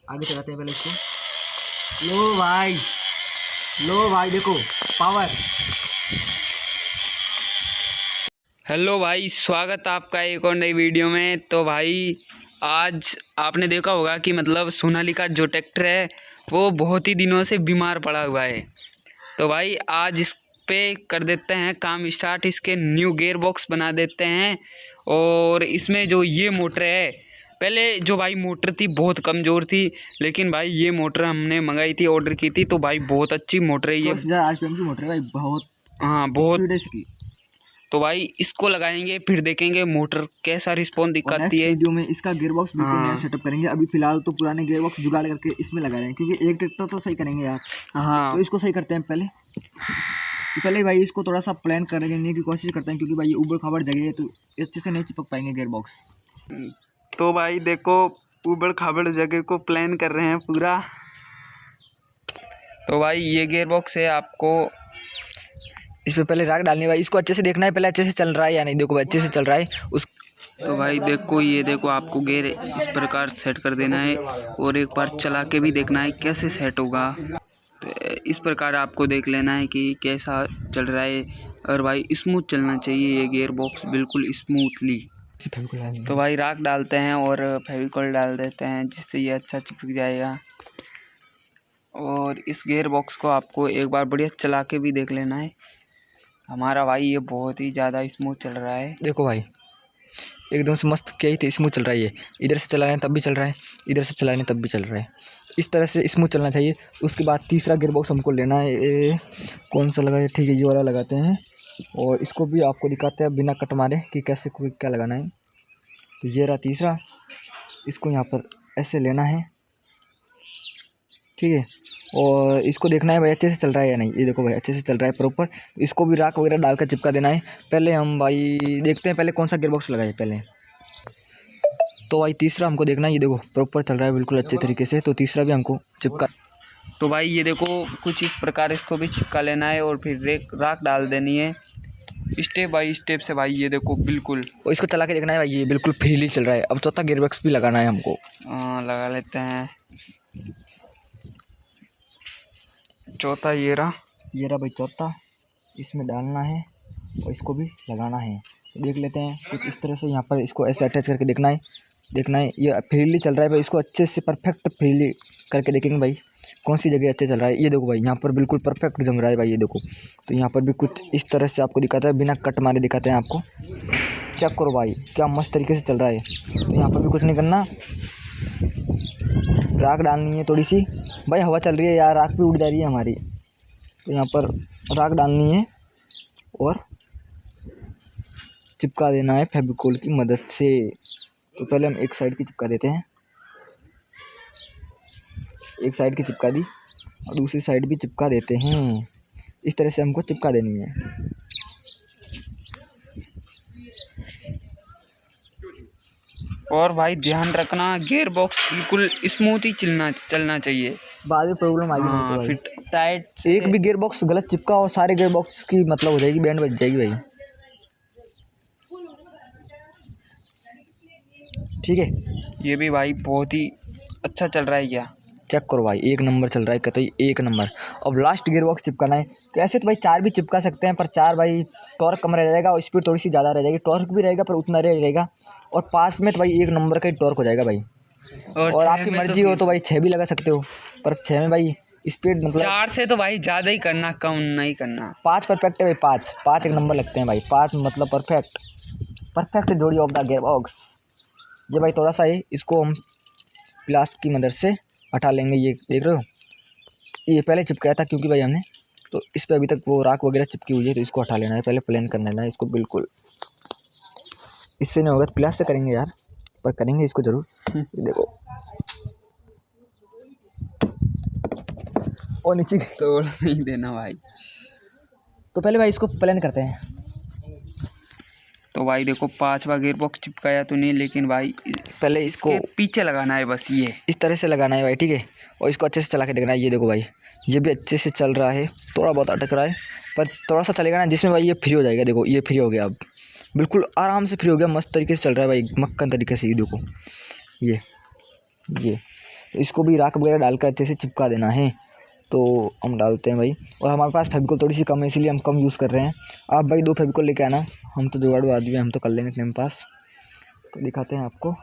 आगे चलाते हैं पहले इसको। लो भाई देखो पावर। हेलो भाई, स्वागत आपका एक और नई वीडियो में। तो भाई आज आपने देखा होगा कि मतलब सोनालिका जो ट्रैक्टर है वो बहुत ही दिनों से बीमार पड़ा हुआ है। तो भाई आज इस पे कर देते हैं काम स्टार्ट, इसके न्यू गियर बॉक्स बना देते हैं। और इसमें जो ये मोटर है, पहले जो भाई मोटर थी बहुत कमज़ोर थी, लेकिन भाई ये मोटर हमने मंगाई थी, ऑर्डर की थी, तो भाई बहुत अच्छी मोटर है ये। 10,000 आरपीएम की मोटर है भाई, बहुत बहुत स्पीड है इसकी। तो भाई इसको लगाएंगे, फिर देखेंगे मोटर कैसा रिस्पॉन्स दिखाती है। वीडियो में इसका गियर बॉक्स बिल्कुल नया सेटअप करेंगे। अभी फिलहाल तो पुराने गियर बॉक्स जुगाड़ करके इसमें लगा रहे हैं, क्योंकि एक ट्रैक्टर तो सही करेंगे यार। हाँ, तो इसको सही करते हैं पहले। तो पहले भाई इसको थोड़ा सा प्लान करने की कोशिश करते हैं, क्योंकि भाई ये ऊबड़ खाबड़ जगह है तो अच्छे से नहीं चिपक पाएंगे गियर बॉक्स। तो भाई देखो ऊबड़ खाबड़ जगह को प्लान कर रहे हैं पूरा। तो भाई ये गियर बॉक्स है, आपको इस पर पहले राख डालनी है भाई। इसको अच्छे से देखना है पहले अच्छे से चल रहा है या नहीं। देखो भाई अच्छे से चल रहा है उस। तो भाई देखो, ये देखो आपको गियर इस प्रकार सेट कर देना है और एक बार चला के भी देखना है कैसे सेट होगा। तो इस प्रकार आपको देख लेना है कि कैसा चल रहा है। और भाई स्मूथ चलना चाहिए ये गियर बॉक्स, बिल्कुल स्मूथली। तो भाई राख डालते हैं और फेविकॉल डाल देते हैं, जिससे ये अच्छा चिपक जाएगा। और इस गियर बॉक्स को आपको एक बार बढ़िया चला के भी देख लेना है। हमारा भाई ये बहुत ही ज़्यादा स्मूथ चल रहा है। देखो भाई एकदम से मस्त क्या ही स्मूथ चल रहा है ये। इधर से चला रहे हैं तब भी चल रहा है, इधर से चला रहे हैं तब भी चल रहा है। इस तरह से स्मूथ चलना चाहिए। उसके बाद तीसरा गियर बॉक्स हमको लेना है। कौन सा लगाए? ठीक है ये वाला लगाते हैं। और इसको भी आपको दिखाते हैं बिना कट मारे कि कैसे क्या लगाना है। तो ये रहा तीसरा। इसको यहाँ पर ऐसे लेना है, ठीक है। और इसको देखना है भाई अच्छे से चल रहा है या नहीं। ये देखो भाई अच्छे से चल रहा है प्रॉपर। इसको भी राख वगैरह डालकर चिपका देना है। पहले हम भाई देखते हैं पहले कौन सा गियर बॉक्स लगाए पहले। तो भाई तीसरा हमको देखना है। ये देखो प्रॉपर चल रहा है बिल्कुल अच्छे तरीके से। तो तीसरा भी हमको चिपका। तो भाई ये देखो कुछ इस प्रकार इसको भी चिपका लेना है और फिर राख डाल देनी है स्टेप बाय स्टेप से। भाई ये देखो बिल्कुल। और इसको चला के देखना है भाई, ये बिल्कुल फ्रीली चल रहा है। अब चौथा गियर बॉक्स भी लगाना है हमको। लगा लेते हैं। चौथा ये रहा भाई चौथा। इसमें डालना है और इसको भी लगाना है। तो देख लेते हैं कुछ इस तरह से। यहाँ पर इसको ऐसे अटैच करके देखना है ये फ्रीली चल रहा है भाई। इसको अच्छे से परफेक्ट फ्रीली करके देखेंगे भाई कौन सी जगह अच्छे चल रहा है। ये देखो भाई यहाँ पर बिल्कुल परफेक्ट जम रहा है भाई, ये देखो। तो यहाँ पर भी कुछ इस तरह से आपको दिखाता है, बिना कट मारे दिखाते हैं आपको। चेक करो भाई क्या मस्त तरीके से चल रहा है। तो यहाँ पर भी कुछ नहीं करना, राख डालनी है थोड़ी सी। भाई हवा चल रही है यार, राख भी उड़ जा रही है हमारी। तो यहाँ पर राख डालनी है और चिपका देना है फेविकोल की मदद से। तो पहले हम एक साइड की चिपका देते हैं। एक साइड की चिपका दी और दूसरी साइड भी चिपका देते हैं। इस तरह से हमको चिपका देनी है। और भाई ध्यान रखना गियर बॉक्स बिल्कुल स्मूथ ही चलना चाहिए। बाद में प्रॉब्लम आएगी। हाँ, फिर टाइट एक भी गियर बॉक्स गलत चिपका और सारे गियर बॉक्स की मतलब हो जाएगी, बैंड बज जाएगी भाई। ठीक है ये भी भाई बहुत ही अच्छा चल रहा है क्या। चेक करो भाई एक नंबर चल रहा है, कतई एक नंबर। अब लास्ट गियर बॉक्स चिपकाना है। तो ऐसे तो भाई चार भी चिपका सकते हैं, पर चार भाई टॉर्क कम रह जाएगा और स्पीड थोड़ी सी ज़्यादा रह जाएगी। टॉर्क भी रहेगा पर उतना रह जाएगा। और पास में तो भाई एक नंबर का ही टॉर्क हो जाएगा भाई। और आपकी मर्जी हो तो भाई 6 भी लगा सकते हो, पर 6 में भाई स्पीड मतलब 4 से तो भाई ज़्यादा ही करना, कम नहीं करना। 5 परफेक्ट है भाई। 5 एक नंबर लगते हैं भाई। 5 मतलब परफेक्ट जोड़ी ऑफ द गियर बॉक्स। ये भाई थोड़ा सा है, इसको हम प्लास की मदद से हटा लेंगे। ये देख रहे हो ये पहले चिपकाया था क्योंकि भाई हमने, तो इस पर अभी तक वो राख वगैरह चिपकी हुई है। तो इसको हटा लेना है, पहले प्लेन कर लेना है इसको बिल्कुल। इससे नहीं होगा तो प्लास से करेंगे यार, पर करेंगे इसको ज़रूर। देखो और नीचे तोड़ नहीं देना भाई। तो पहले भाई इसको प्लेन करते हैं। तो भाई देखो 5वां गियर बॉक्स चिपकाया तो नहीं, लेकिन भाई पहले इसको पीछे लगाना है बस, ये इस तरह से लगाना है भाई, ठीक है। और इसको अच्छे से चला के देखना है। ये देखो भाई ये भी अच्छे से चल रहा है, थोड़ा बहुत अटक रहा है पर थोड़ा सा चलेगा ना, जिसमें भाई ये फ्री हो जाएगा। देखो ये फ्री हो गया, अब बिल्कुल आराम से फ्री हो गया, मस्त तरीके से चल रहा है भाई, मक्खन तरीके से। ये देखो ये तो इसको भी राख वगैरह डालकर अच्छे से चिपका देना है। तो हम डालते हैं भाई, और हमारे पास फेविकोल थोड़ी सी कम है इसीलिए हम कम यूज़ कर रहे हैं। आप भाई 2 फेविकोल लेके आना, हम तो जुगाड़ू आदमी हैं, हम तो कर लेंगे अपने पास। तो दिखाते हैं आपको।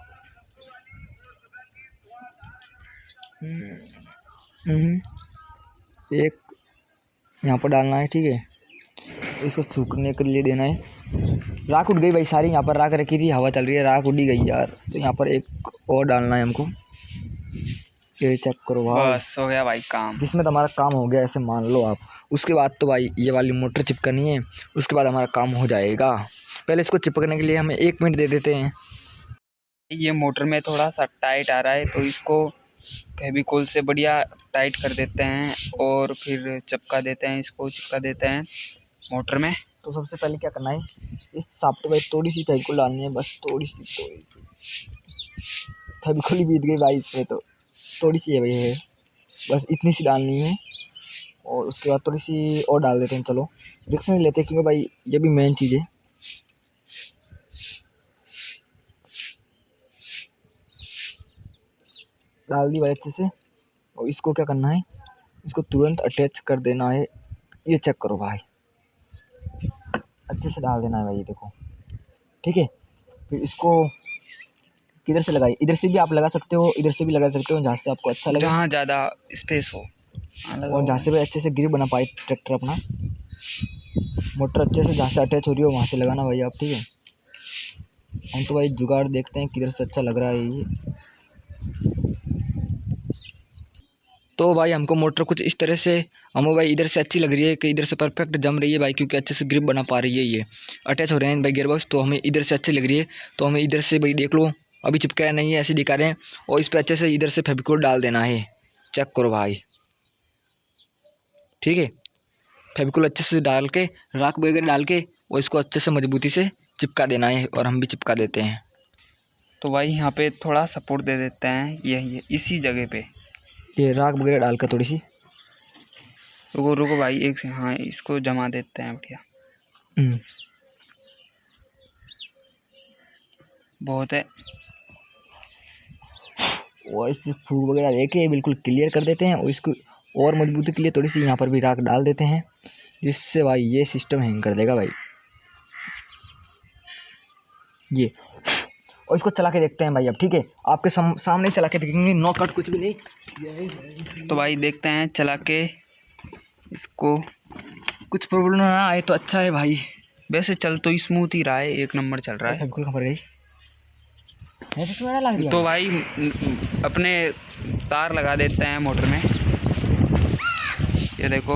एक यहाँ पर डालना है, ठीक है। तो इसको सूखने के लिए देना है। राख उड़ गई भाई सारी, यहाँ पर राख रखी थी, हवा चल रही है, राख उड़ी गई यार। तो यहाँ पर एक और डालना है हमको। ये चेक करो भाई, बस हो गया भाई काम। जिसमें तो हमारा काम हो गया ऐसे मान लो आप। उसके बाद तो भाई ये वाली मोटर चिपकनी है, उसके बाद हमारा काम हो जाएगा। पहले इसको चिपकने के लिए हमें 1 मिनट दे देते हैं। ये मोटर में थोड़ा सा टाइट आ रहा है तो इसको फेविकोल से बढ़िया टाइट कर देते हैं और फिर चिपका देते हैं, इसको चिपका देते हैं मोटर में। तो सबसे पहले क्या करना है, इस साफ्ट भाई थोड़ी सी फेविकोल डालनी है, बस थोड़ी सी फेविकोल ही बीत गई भाई इसमें, तो थोड़ी सी है भाई है, बस इतनी सी डालनी है। और उसके बाद थोड़ी सी और डाल देते हैं। चलो रिस्क नहीं लेते क्योंकि भाई ये भी मेन चीज़ है। डाल दी भाई अच्छे से। और इसको क्या करना है, इसको तुरंत अटैच कर देना है। ये चेक करो भाई, अच्छे से डाल देना है भाई, ये देखो, ठीक है। फिर इसको किधर से लगाई, इधर से भी आप लगा सकते हो, इधर से भी लगा सकते हो, जहाँ से आपको अच्छा लगे, जहाँ ज़्यादा स्पेस हो। और जहाँ से भी अच्छे से ग्रिप बना पाए ट्रैक्टर अपना। मोटर अच्छे से जहाँ से अटैच हो रही हो वहाँ से लगाना भाई आप, ठीक है। हम तो भाई जुगाड़ देखते हैं किधर से अच्छा लग रहा है ये। तो भाई हमको मोटर कुछ इस तरह से, हमें भाई इधर से अच्छी लग रही है कि इधर से परफेक्ट जम रही है भाई, क्योंकि अच्छे से ग्रिप बना पा रही है, ये अटैच हो रहे हैं भाई गियरबॉक्स। तो हमें इधर से अच्छी लग रही है, तो हमें इधर से भाई देख लो अभी चिपकाया नहीं है, ऐसे दिखा रहे हैं। और इस पर अच्छे से इधर से फेविकोल डाल देना है, चेक करो भाई, ठीक है। फेविकोल अच्छे से डाल के, राख वगैरह डाल के, और इसको अच्छे से मजबूती से चिपका देना है। और हम भी चिपका देते हैं। तो भाई यहाँ पे थोड़ा सपोर्ट दे देते हैं, यही इसी जगह पे ये राख वगैरह डालकर थोड़ी सी, रुको रुको भाई एक से, हाँ इसको जमा देते हैं बढ़िया, बहुत है। और इस फूक वगैरह लेके बिल्कुल क्लियर कर देते हैं। और इसको और मजबूती के लिए थोड़ी सी यहाँ पर भी राख डाल देते हैं, जिससे भाई ये सिस्टम हैंग कर देगा भाई ये। और इसको चला के देखते हैं भाई अब, ठीक है। आपके सामने चला के देखेंगे, नो कट कुछ भी नहीं। तो भाई देखते हैं चला के इसको, कुछ प्रॉब्लम ना आए तो अच्छा है भाई। वैसे चल तो स्मूथ ही रहा है, 1 नंबर चल रहा है। बिल्कुल खबर गई। तो भाई अपने तार लगा देते हैं मोटर में, ये देखो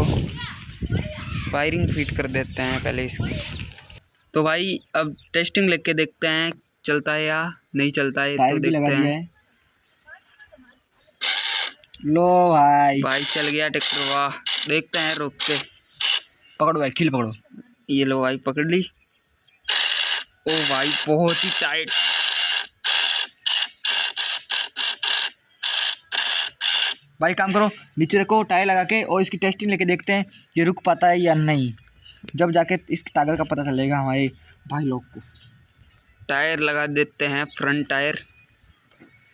वायरिंग फिट कर देते हैं पहले इसकी। तो भाई अब टेस्टिंग लेके देखते हैं चलता है या नहीं चलता है, तो देखते हैं। लो भाई चल गया ट्रैक्टर, वाह। देखते हैं रोक के, पकड़ो भाई, खिल पकड़ो। ये लो भाई पकड़ ली। ओ भाई बहुत ही टाइट, भाई काम करो, नीचे रखो टायर लगा के, और इसकी टेस्टिंग लेके देखते हैं ये रुक पाता है या नहीं। जब जाके इसकी ताकत का पता चलेगा हमारे भाई लोग को। टायर लगा देते हैं, फ्रंट टायर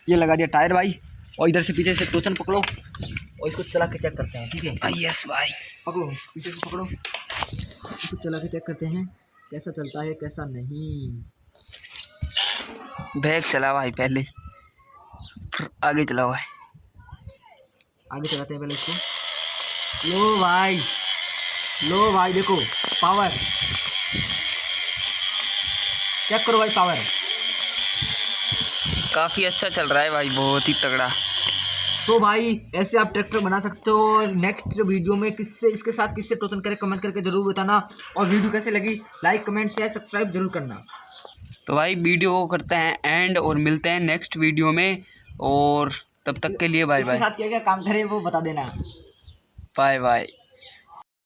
ये लगा दिया टायर भाई। और इधर से पीछे से टोचन पकड़ो और इसको चला के चेक करते हैं, ठीक है। यस भाई, पकड़ो पीछे से पकड़ो, इसको चला के चेक करते हैं कैसा चलता है कैसा नहीं। बैग चला भाई पहले, फिर आगे चला भाई, आगे चलाते हैं पहले इसको। लो भाई देखो पावर, चेक करो भाई पावर, काफ़ी अच्छा चल रहा है भाई, बहुत ही तगड़ा। तो भाई ऐसे आप ट्रैक्टर बना सकते हो। नेक्स्ट वीडियो में किससे इसके साथ किससे टोचन करें कमेंट करके ज़रूर बताना। और वीडियो कैसे लगी लाइक कमेंट शेयर सब्सक्राइब जरूर करना। तो भाई वीडियो को करते हैं एंड, और मिलते हैं नेक्स्ट वीडियो में, और तब तक के लिए बाय बाय। इसके साथ क्या क्या काम करें वो बता देना। Bye bye.